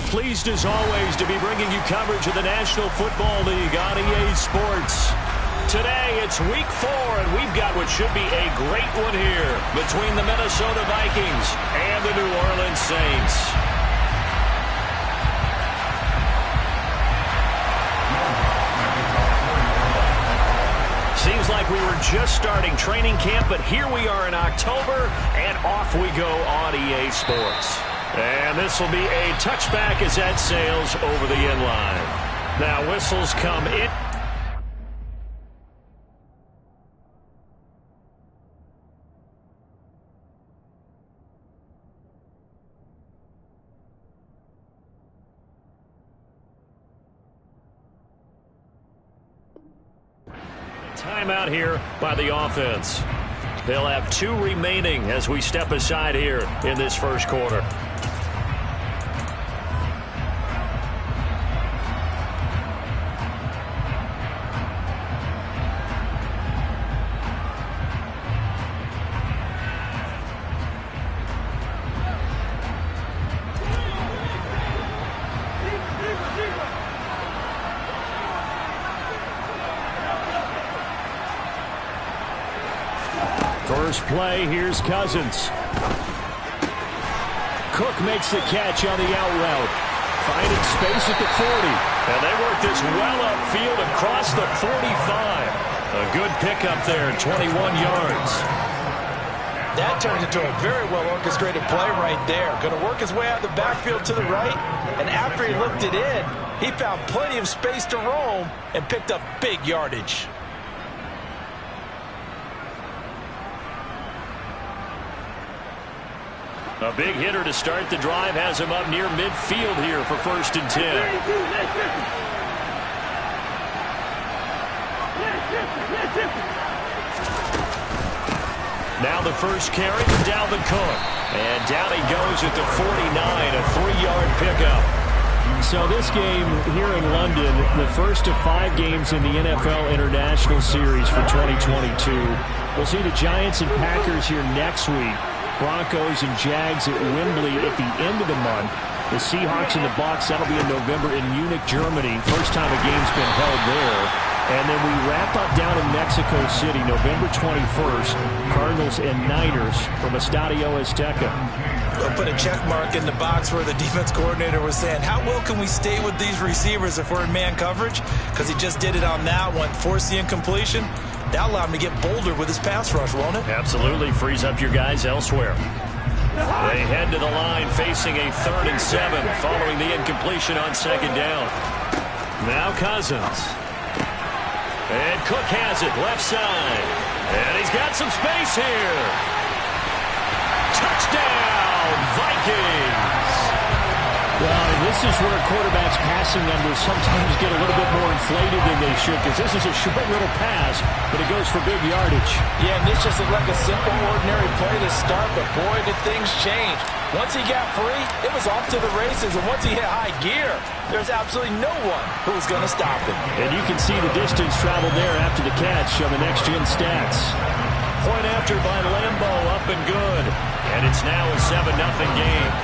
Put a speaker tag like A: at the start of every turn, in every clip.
A: Pleased as always to be bringing you coverage of the National Football League on EA Sports. Today it's week 4 and we've got what should be a great one here between the Minnesota Vikings and the New Orleans Saints. Seems like we were just starting training camp, but here we are in October, and off we go on EA Sports. And this will be a touchback as that sails over the end line. Now whistles come in. Timeout here by the offense. They'll have 2 remaining as we step aside here in this first quarter. First play, here's Cousins. Cook makes the catch on the out route. Finding space at the 40. And they work this well upfield across the 45. A good pickup there, 21 yards.
B: That turned into a very well-orchestrated play right there. Going to work his way out of the backfield to the right. And after he looked it in, he found plenty of space to roam and picked up big yardage.
A: A big hitter to start the drive has him up near midfield here for 1st and 10. Now the first carry for Dalvin Cook. And down he goes at the 49, a 3-yard pickup.
C: So this game here in London, the first of 5 games in the NFL International Series for 2022. We'll see the Giants and Packers here next week. Broncos and Jags at Wembley at the end of the month. The Seahawks and the Bucs, that'll be in November in Munich, Germany. First time a game's been held there. And then we wrap up down in Mexico City, November 21st. Cardinals and Niners from Estadio Azteca.
B: We'll put a check mark in the box where the defense coordinator was saying, how well can we stay with these receivers if we're in man coverage? Because he just did it on that one, forced the incompletion. That allowed him to get bolder with his pass rush, won't it?
A: Absolutely. Frees up your guys elsewhere. They head to the line facing a 3rd and 7 following the incompletion on 2nd down. Now Cousins. And Cook has it left side. And he's got some space here. Touchdown, Vikings.
C: Well, this is where quarterbacks' passing numbers sometimes get a little bit more inflated than they should, because this is a short little pass, but it goes for big yardage.
B: Yeah, and this just looked like a simple, ordinary play to start, but boy, did things change. Once he got free, it was off to the races, and once he hit high gear, there's absolutely no one who was going to stop him.
C: And you can see the distance traveled there after the catch on the next-gen stats.
A: Point after by Lambo, up and good. And it's now a 7-0 game.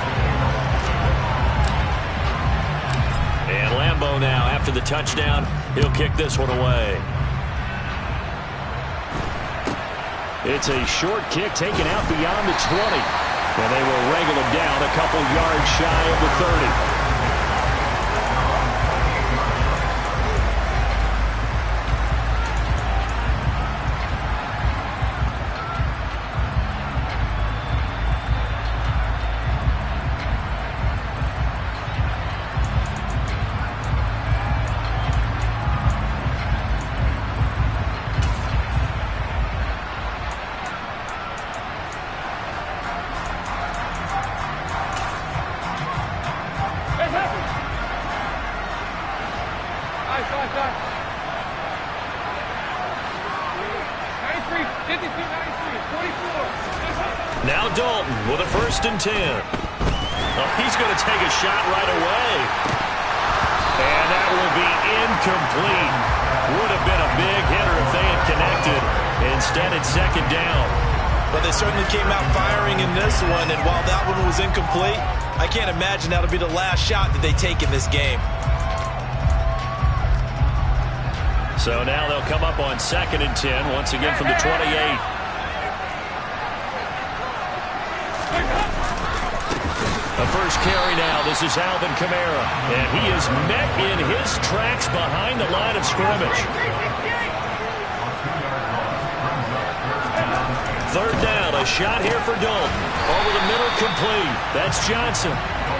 A: And Lambo now, after the touchdown, he'll kick this one away. It's a short kick taken out beyond the 20. And they will wrangle him down a couple yards shy of the 30. Now Dalton with a 1st and 10. Oh, he's going to take a shot right away. And that will be incomplete. Would have been a big hitter if they had connected. Instead, it's 2nd down.
B: Well, they certainly came out firing in this one, and while that one was incomplete, I can't imagine that'll be the last shot that they take in this game.
A: So now they'll come up on 2nd and 10, once again from the 28. The first carry now. This is Alvin Kamara. And he is met in his tracks behind the line of scrimmage. 3rd down. A shot here for Dalton. Over the middle, complete. That's Johnson.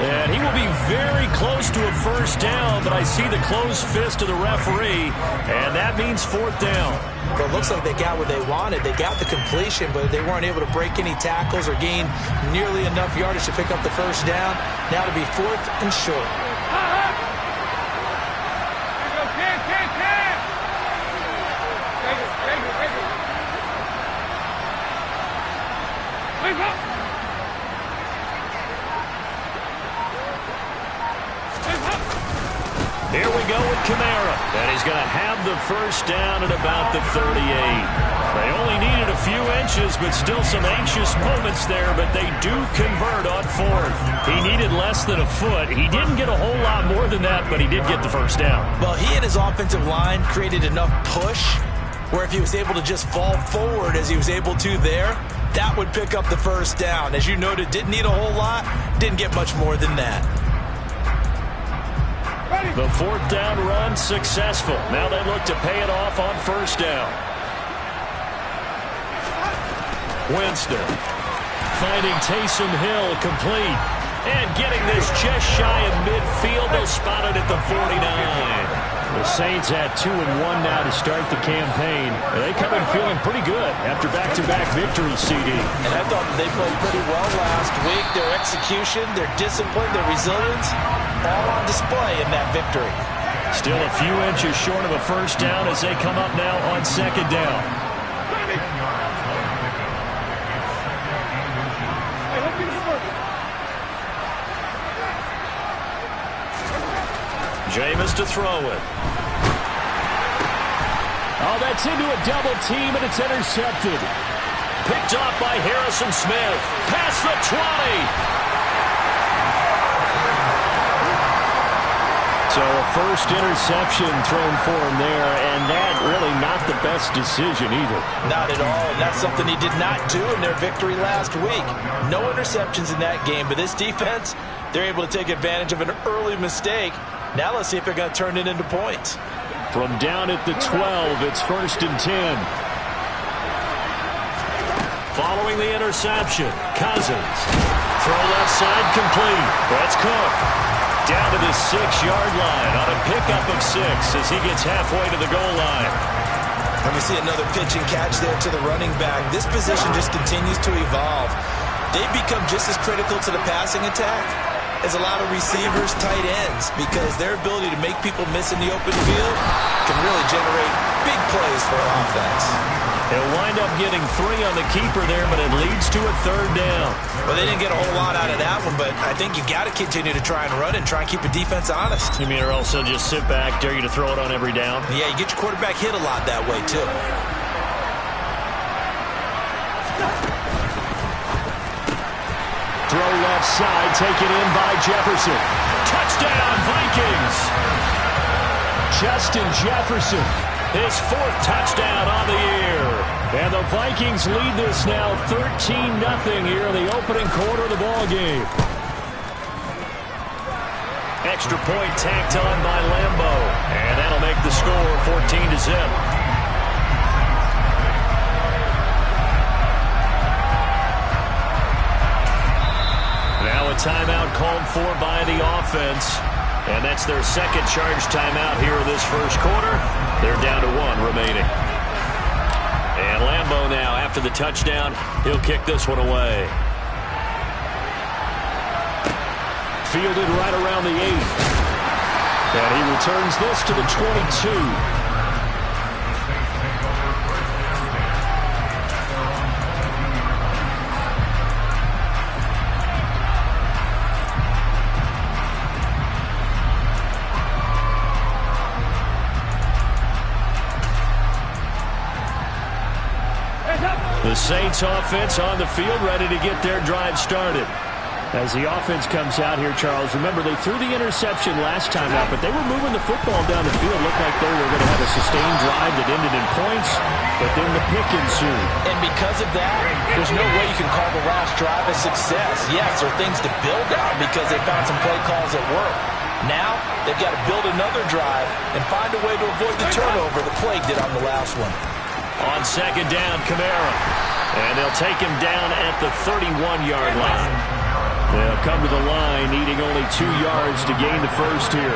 A: And he will be very close to a first down, but I see the closed fist of the referee, and that means 4th down.
B: Well, it looks like they got what they wanted. They got the completion, but they weren't able to break any tackles or gain nearly enough yardage to pick up the first down. Now to be 4th and short.
A: Here we go with Kamara. And he's going to have the first down at about the 38. They only needed a few inches, but still some anxious moments there, but they do convert on 4th. He needed less than a foot. He didn't get a whole lot more than that, but he did get the first down.
B: Well, he and his offensive line created enough push where if he was able to just fall forward as he was able to there, that would pick up the first down. As you noted, didn't need a whole lot, didn't get much more than that.
A: The 4th down run successful. Now they look to pay it off on 1st down. Winston finding Taysom Hill complete. And getting this just shy of midfield. They'll spot it at the 49.
C: The Saints at 2-1 now to start the campaign. They come in feeling pretty good after back-to-back victories, CD.
B: And I thought they played pretty well last week. Their execution, their discipline, their resilience, all on display in that victory.
A: Still a few inches short of a first down as they come up now on 2nd down. Jameis to throw it.
C: Oh, that's into a double team, and it's intercepted.
A: Picked off by Harrison Smith. Past the 20.
C: So a first interception thrown for him there, and that really not the best decision either.
B: Not at all, and that's something he did not do in their victory last week. No interceptions in that game, but this defense, they're able to take advantage of an early mistake. Now let's see if they're going to turn it into points.
C: From down at the 12, it's 1st and 10.
A: Following the interception, Cousins. Throw left side complete. That's Cook. Down to the 6-yard line on a pickup of 6 as he gets halfway to the goal line.
B: And we see another pitch and catch there to the running back. This position just continues to evolve. They've become just as critical to the passing attack as a lot of receivers, tight ends, because their ability to make people miss in the open field can really generate big plays for an offense.
A: He'll wind up getting 3 on the keeper there, but it leads to a 3rd down.
B: Well, they didn't get a whole lot out of that one, but I think you got to continue to try and run and try and keep the defense honest.
A: You mean or else they'll just sit back, dare you to throw it on every down?
B: Yeah, you get your quarterback hit a lot that way, too.
C: Throw left side, taken in by Jefferson.
A: Touchdown, Vikings!
C: Justin Jefferson.
A: His 4th touchdown on the year.
C: And the Vikings lead this now 13-0 here in the opening quarter of the ball game.
A: Extra point tacked on by Lambo. And that'll make the score 14-0. Now a timeout called for by the offense. And that's their 2nd charge timeout here in this first quarter. They're down to 1 remaining. And Lambo now, after the touchdown, he'll kick this one away.
C: Fielded right around the 8. And he returns this to the 22.
A: The Saints offense on the field, ready to get their drive started.
C: As the offense comes out here, Charles, remember they threw the interception last time out, but they were moving the football down the field. Looked like they were going to have a sustained drive that ended in points, but then the pick ensued.
B: And because of that, there's no way you can call the last drive a success. Yes, there are things to build on because they found some play calls that work. Now, they've got to build another drive and find a way to avoid the turnover the Plague did on the last one.
A: On second down, Kamara. And they'll take him down at the 31-yard line. They'll come to the line, needing only 2 yards to gain the first here.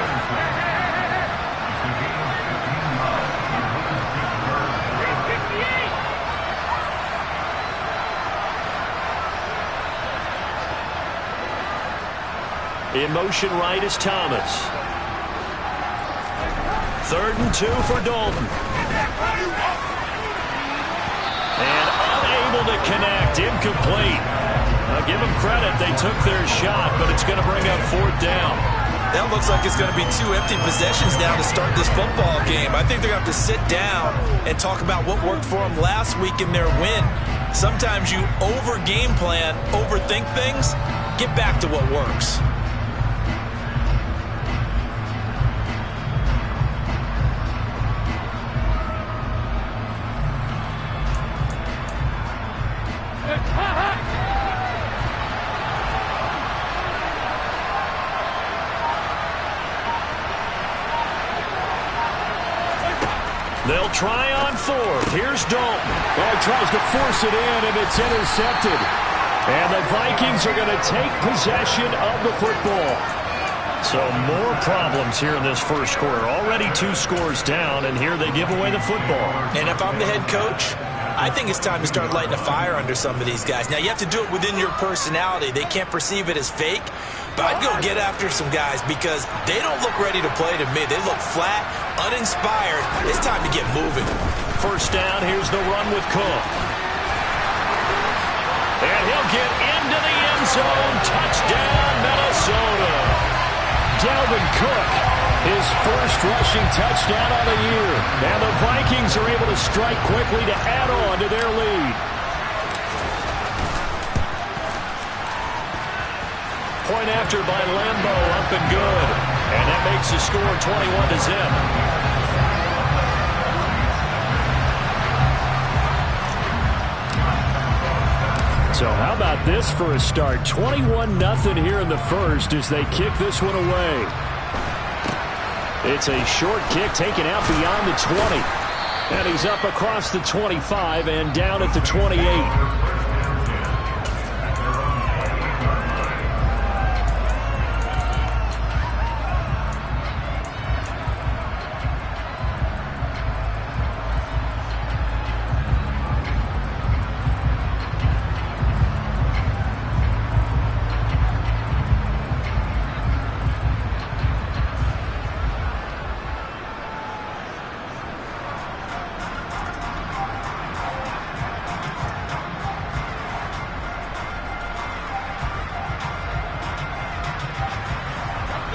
A: In motion right is Thomas. 3rd and 2 for Dalton. And unable to connect, incomplete. I'll give them credit, they took their shot, but it's going to bring up 4th down.
B: That looks like it's going to be 2 empty possessions now to start this football game. I think they're going to have to sit down and talk about what worked for them last week in their win. Sometimes you over-game plan, overthink things, get back to what works.
A: They'll try on 4th. Here's Dalton.
C: Oh, he tries to force it in, and it's intercepted. And the Vikings are going to take possession of the football.
A: So more problems here in this first quarter. Already 2 scores down, and here they give away the football.
B: And if I'm the head coach, I think it's time to start lighting a fire under some of these guys. Now, you have to do it within your personality. They can't perceive it as fake. But I'd go get after some guys because they don't look ready to play to me. They look flat, uninspired. It's time to get moving.
A: First down, here's the run with Cook. And he'll get into the end zone. Touchdown, Minnesota.
C: Dalvin Cook, his first rushing touchdown of the year. And the Vikings are able to strike quickly to add on to their lead.
A: Point after by Lambo, up and good. And that makes the score 21-0.
C: So how about this for a start? 21-0 here in the first as they kick this one away. It's a short kick taken out beyond the 20. And he's up across the 25 and down at the 28.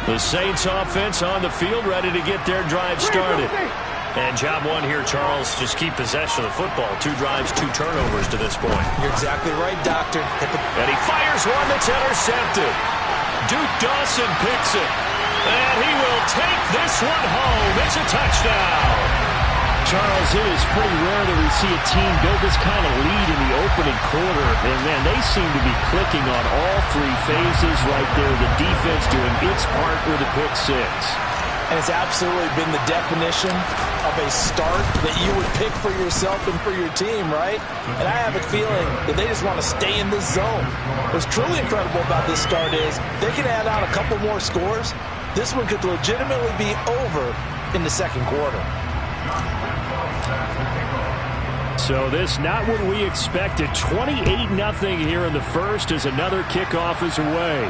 A: The Saints offense on the field, ready to get their drive started. And job one here, Charles, just keep possession of the football. 2 drives, 2 turnovers to this point.
B: You're exactly right, Doctor.
A: And he fires one that's intercepted. Duke Dawson picks it. And he will take this one home. It's a touchdown.
C: Charles, it is pretty rare that we see a team build this kind of lead in the opening quarter. And, man, they seem to be clicking on all 3 phases right there. The defense doing its part with a pick 6.
B: And it's absolutely been the definition of a start that you would pick for yourself and for your team, right? And I have a feeling that they just want to stay in this zone. What's truly incredible about this start is they can add on a couple more scores. This one could legitimately be over in the second quarter.
C: So this not what we expected. 28-0 here in the first as another kickoff is away.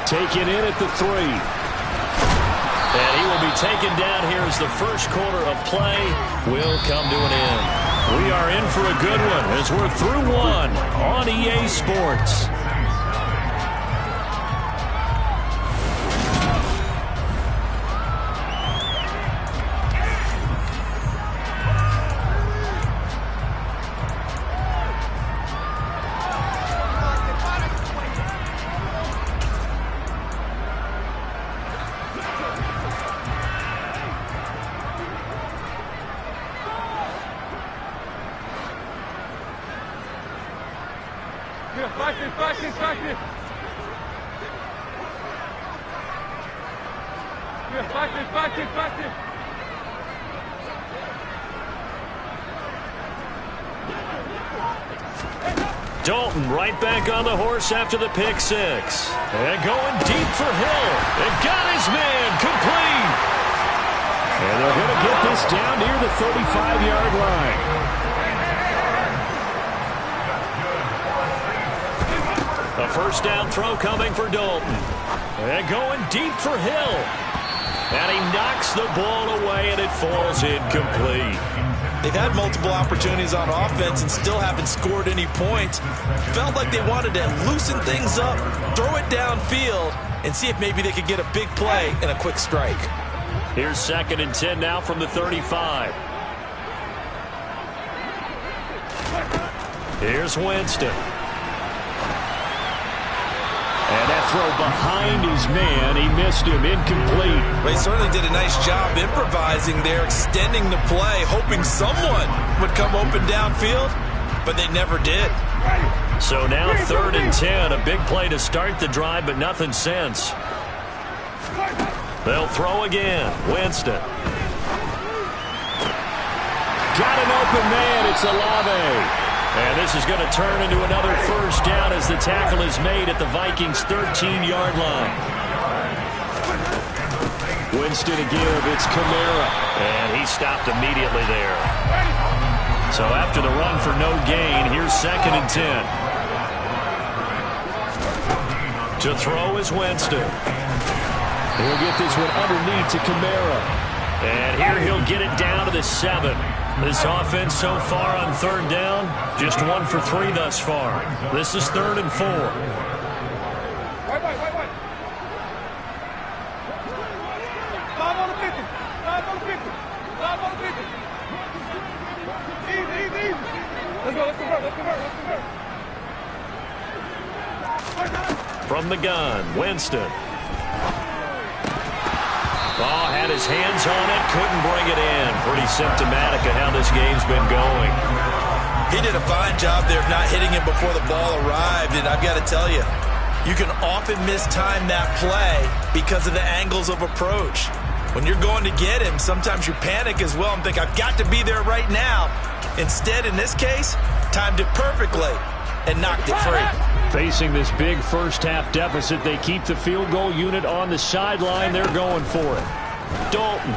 C: Taken in at the 3.
A: And he will be taken down here as the first quarter of play will come to an end. We are in for a good one as we're through one on EA Sports. Dalton right back on the horse after the pick six. And going deep for Hill. And got his man complete. And they're going to get this down near the 35-yard line. A first down throw coming for Dalton. And going deep for Hill. And he knocks the ball away, and it falls incomplete.
B: They've had multiple opportunities on offense and still haven't scored any points. Felt like they wanted to loosen things up, throw it downfield, and see if maybe they could get a big play and a quick strike.
A: Here's 2nd and 10 now from the 35. Here's Winston. And that throw behind his man, he missed him, incomplete.
B: Well, he certainly did a nice job improvising there, extending the play, hoping someone would come open downfield, but they never did.
A: So now 3rd and 10, a big play to start the drive, but nothing since. They'll throw again. Winston. Got an open man, it's Olave. And this is going to turn into another first down as the tackle is made at the Vikings' 13-yard line. Winston to give, it's Kamara. And he stopped immediately there. So after the run for no gain, here's 2nd and 10. To throw is Winston.
C: He'll get this one underneath to Kamara.
A: And here he'll get it down to the 7. This offense so far on 3rd down, just 1 for 3 thus far. This is 3rd and 4. From the gun, Winston. Ball had his hands on it, couldn't bring it in. Pretty symptomatic of how this game's been going.
B: He did a fine job there of not hitting it before the ball arrived, and I've got to tell you, you can often mistime that play because of the angles of approach. When you're going to get him, sometimes you panic as well and think, I've got to be there right now. Instead, in this case, timed it perfectly and knocked it free.
C: Facing this big first-half deficit, they keep the field goal unit on the sideline. They're going for it.
A: Dalton.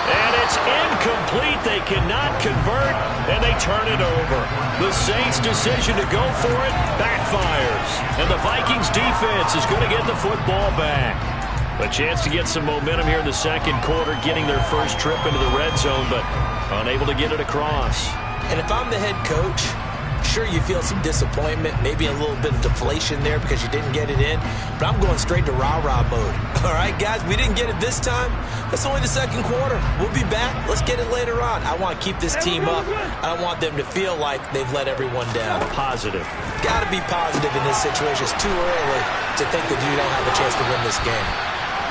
A: And it's incomplete. They cannot convert, and they turn it over. The Saints' decision to go for it backfires. And the Vikings defense is going to get the football back. A chance to get some momentum here in the 2nd quarter, getting their first trip into the red zone, but unable to get it across.
B: And if I'm the head coach, sure, you feel some disappointment, maybe a little bit of deflation there because you didn't get it in, but I'm going straight to rah-rah mode. All right, guys, we didn't get it this time. That's only the 2nd quarter. We'll be back. Let's get it later on. I want to keep this team up. I don't want them to feel like they've let everyone down.
A: Positive.
B: Got to be positive in this situation. It's too early to think that you don't have a chance to win this game.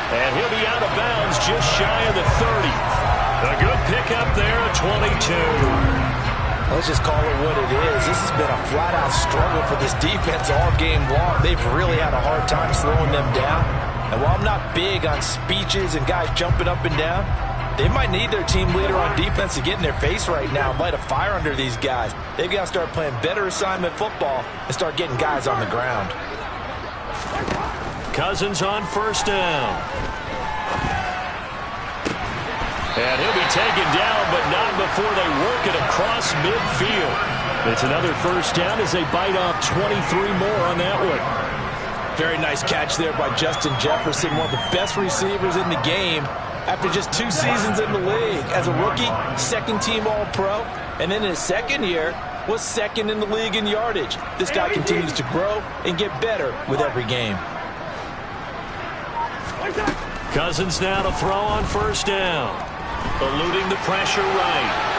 A: And he'll be out of bounds just shy of the 30. A good pickup there at 22.
B: Let's just call it what it is. This has been a flat-out struggle for this defense all game long. They've really had a hard time slowing them down. And while I'm not big on speeches and guys jumping up and down, they might need their team leader on defense to get in their face right now and light a fire under these guys. They've got to start playing better assignment football and start getting guys on the ground.
A: Cousins on first down. And he'll be taken down, but not before they work it across midfield. It's another first down as they bite off 23 more on that one.
B: Very nice catch there by Justin Jefferson, one of the best receivers in the game after just 2 seasons in the league. As a rookie, 2nd-team All-Pro, and then in his 2nd year, was 2nd in the league in yardage. This guy continues to grow and get better with every game.
A: Cousins now to throw on first down. Eluding the pressure right.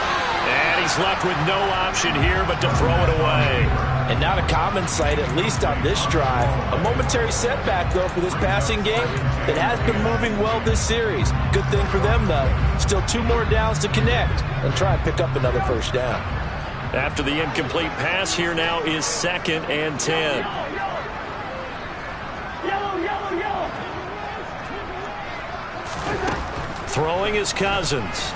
A: And he's left with no option here but to throw it away.
B: And not a common sight, at least on this drive. A momentary setback, though, for this passing game that has been moving well this series. Good thing for them, though. Still 2 more downs to connect and try and pick up another first down.
A: After the incomplete pass, here now is 2nd and 10. Throwing is Cousins.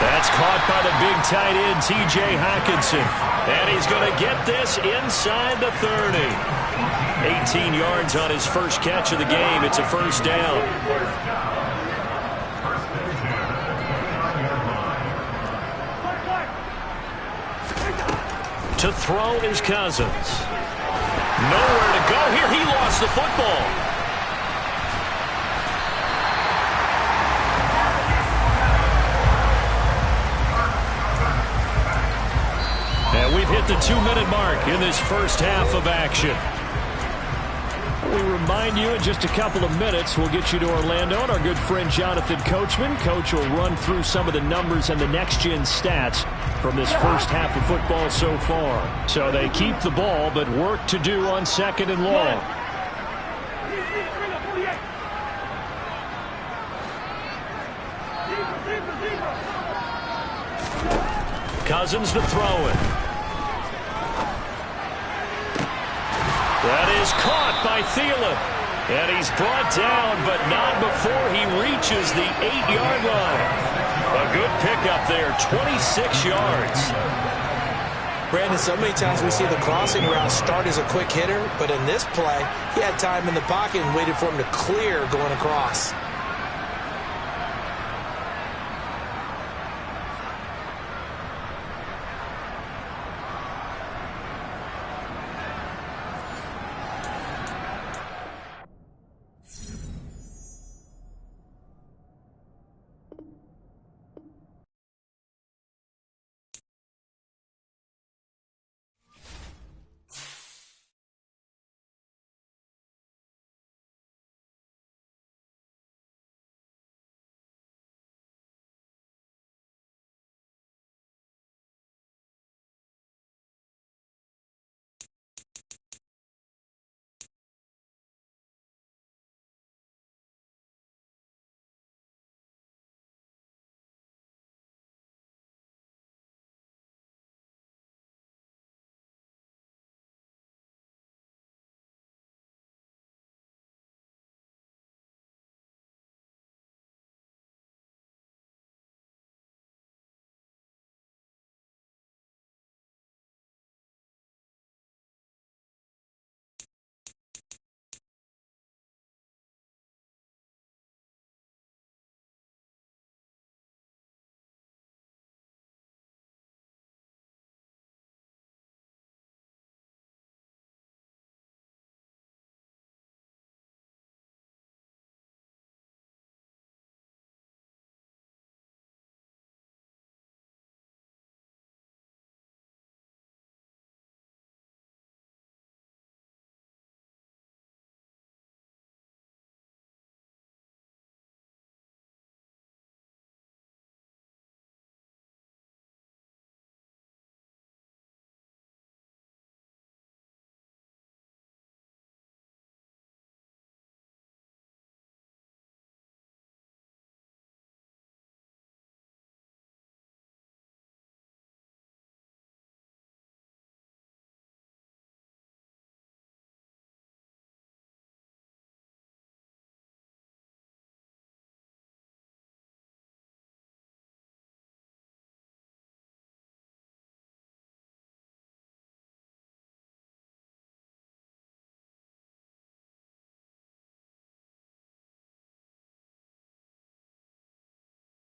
A: That's caught by the big tight end, T.J. Hockenson. And he's going to get this inside the 30. 18 yards on his first catch of the game. It's a first down. To throw is Cousins. Nowhere to go here. He lost the football. And we've hit the 2-minute mark in this first half of action. We remind you in just a couple of minutes we'll get you to Orlando and our good friend Jonathan Coachman. Coach will run through some of the numbers and the next-gen stats from this first half of football so far. So they keep the ball, but work to do on 2nd and long. Cousins to throw it. That is caught by Thielen. And he's brought down, but not before he reaches the 8-yard line. A good pickup there, 26 yards.
B: Brandon, so many times we see the crossing route start as a quick hitter, but in this play, he had time in the pocket and waited for him to clear going across.